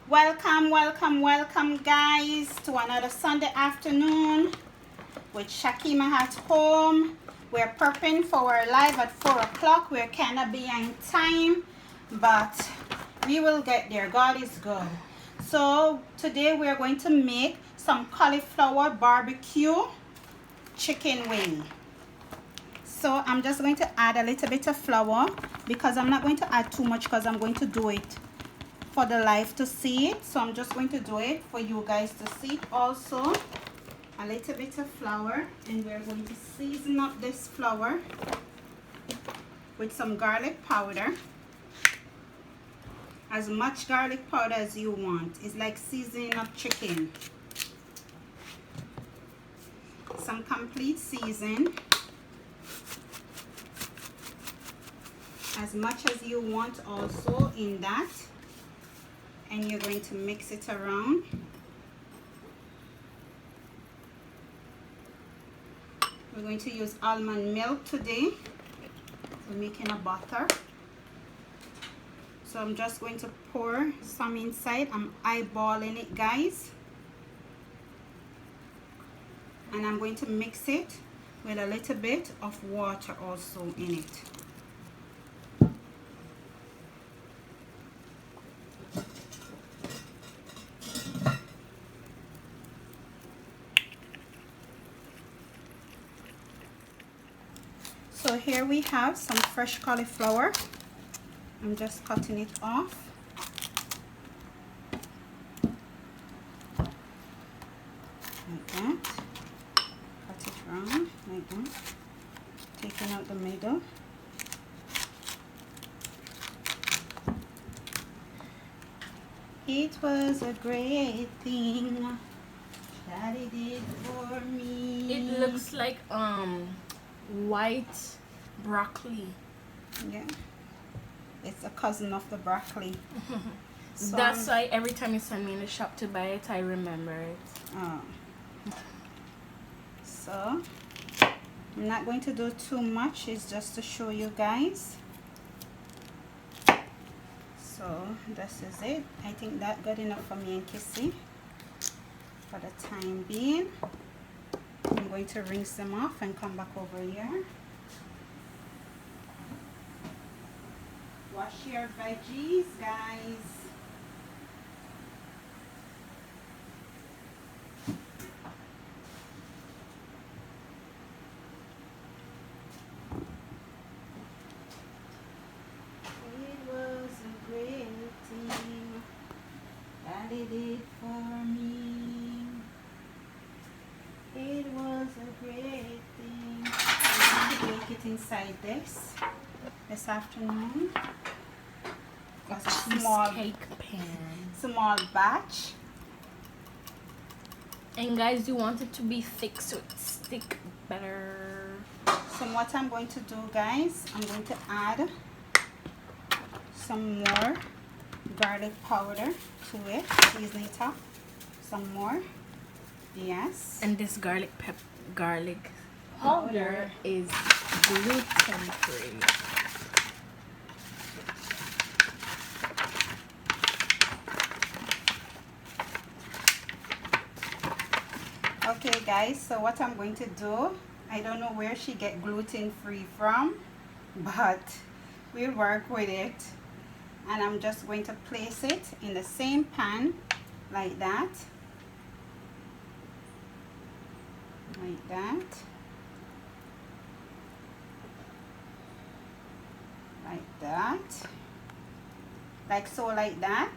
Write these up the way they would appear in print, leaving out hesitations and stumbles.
Welcome guys to another Sunday afternoon with Shakima at home. We're prepping for our live at 4 o'clock. We're kind of behind time, but we will get there. God is good. So today we're going to make some cauliflower barbecue chicken wing. So I'm just going to add a little bit of flour because I'm not going to add too much because I'm going to do it for the live to see it. So I'm just going to do it for you guys to see it. Also a little bit of flour, and we're going to season up this flour with some garlic powder. As much garlic powder as you want. It's like seasoning up chicken. Some complete season. As much as you want also in that. And you're going to mix it around. We're going to use almond milk today. We're making a butter. So I'm just going to pour some inside. I'm eyeballing it, guys. And I'm going to mix it with a little bit of water also in it. So here we have some fresh cauliflower. I'm just cutting it off. Like that. Cut it round like that. Taking out the middle. It was a great thing that it did for me. It looks like white broccoli. Yeah, it's a cousin of the broccoli. So that's why every time you send me in the shop to buy it, I remember it. Oh. So I'm not going to do too much. It's just to show you guys. So this is it. I think that good enough for me and Kissy for the time being. I'm going to rinse them off and come back over here. Wash your veggies, guys. It was a great thing that it did for me. It was a great thing. I'm going to bake it inside this afternoon. Because it's small cake pan. Small batch. And guys, you want it to be thick so it stick better. So what I'm going to do, guys, I'm going to add some more garlic powder to it. Season it up. Some more. Yes. And this garlic powder is gluten free. Okay guys, so what I'm going to do, I don't know where she get gluten free from, but we'll work with it. And I'm just going to place it in the same pan like that. Like that. Like that. Like so, like that.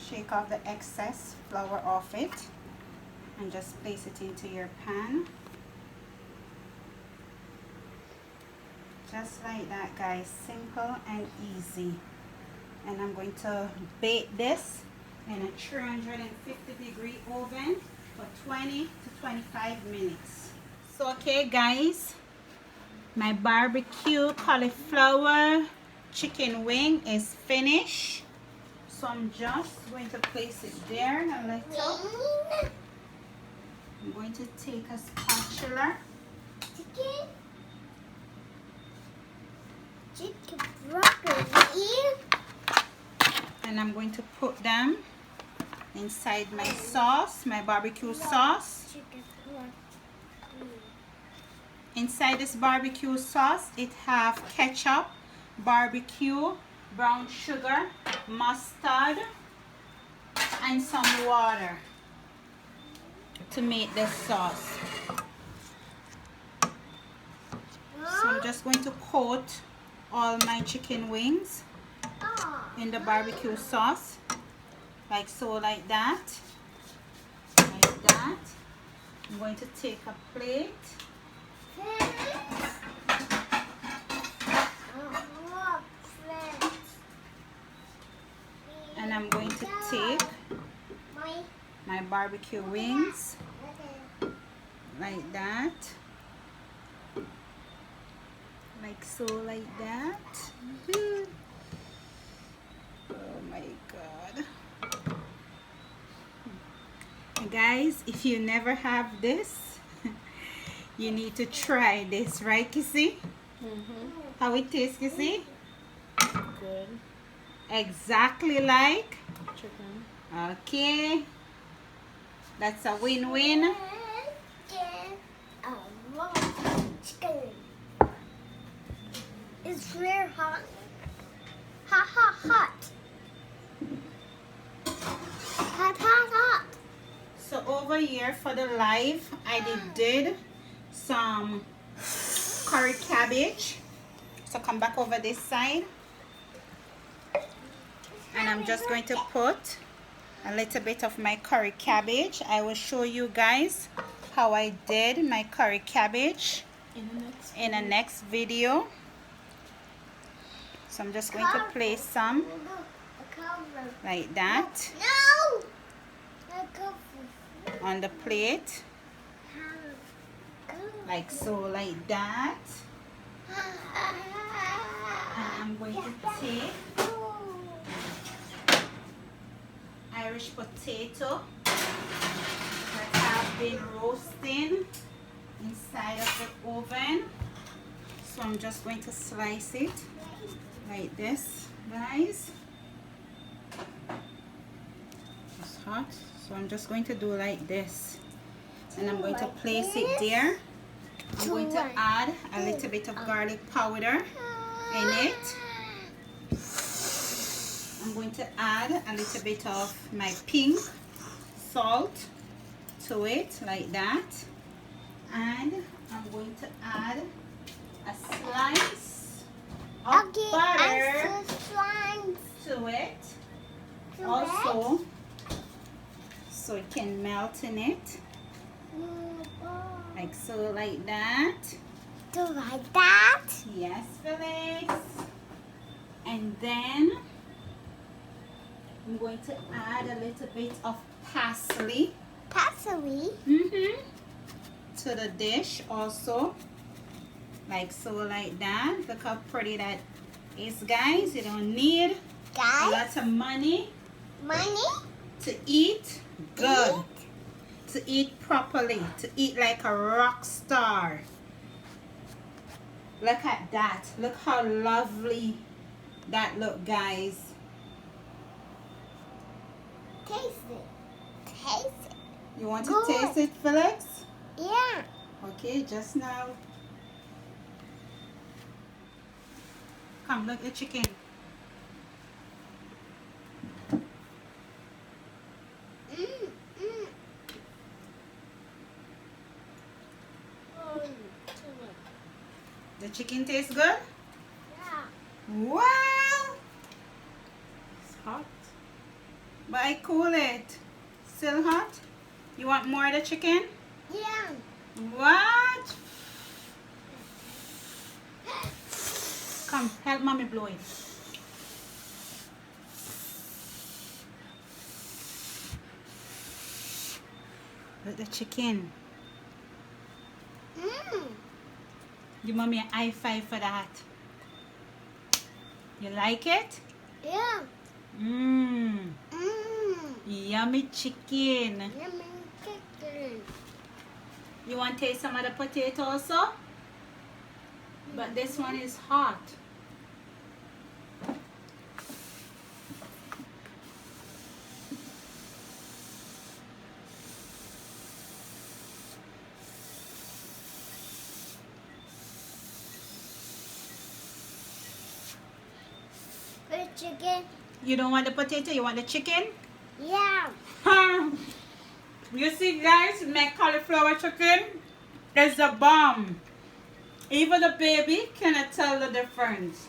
Shake off the excess flour off it and just place it into your pan. Just like that, guys. Simple and easy. And I'm going to bake this in a 350-degree oven for 20 to 25 minutes. So okay guys, my barbecue cauliflower chicken wing is finished. So I'm just going to place it there a little. I'm going to take a spatula chiller. Chicken broccoli. And I'm going to put them inside my sauce, my barbecue sauce. Chicken broccoli. Inside this barbecue sauce, it have ketchup, barbecue, brown sugar, mustard, and some water to make this sauce. So I'm just going to coat all my chicken wings in the barbecue sauce, like so, like that. Like that. I'm going to take a plate. And I'm going to take my barbecue wings like that, like so, like that. Oh my God. Guys, if you never have this, you need to try this, right, Kissy? How it tastes, Kissy? Good. Exactly like Chicken. okay, that's a win-win. Chicken. It's very hot. Hot, hot, hot. Hot, hot, hot. So over here for the live, I did some curry cabbage. So come back over this side. And I'm just going to put a little bit of my curry cabbage. I will show you guys how I did my curry cabbage in the next video. So I'm just going to place some like that No! on the plate, like so, like that. And I'm going to take Irish potato that have been roasting inside of the oven. So I'm just going to slice it like this, guys. It's hot, so I'm just going to do like this, and I'm going to place it there. I'm going to add a little bit of garlic powder in it. I'm going to add a little bit of my pink salt to it, like that. And I'm going to add a slice of butter to it, also, so it can melt in it, like so, like that. Do like that? Yes, Felix. And then I'm going to add a little bit of parsley. Parsley? To the dish also, like so, like that. Look how pretty that is, guys. You don't need a lot of money to eat good, to eat properly, to eat like a rock star. Look at that. Look how lovely that look, guys. Taste it. Taste it. You want to taste it, Felix? Yeah. Okay, just now. Come, look at the chicken. The chicken tastes good? Yeah. Wow! It's hot. But I cool it. Still hot? You want more of the chicken? Yeah. What? Come, help mommy blow it. Look at the chicken. Give mommy an high five for that. You like it? Yeah. Yummy chicken. Yummy chicken. You want to taste some of the potato also? But this one is hot. The chicken. You don't want the potato, you want the chicken? Yeah. You see guys, my cauliflower chicken is the bomb. Even the baby cannot tell the difference.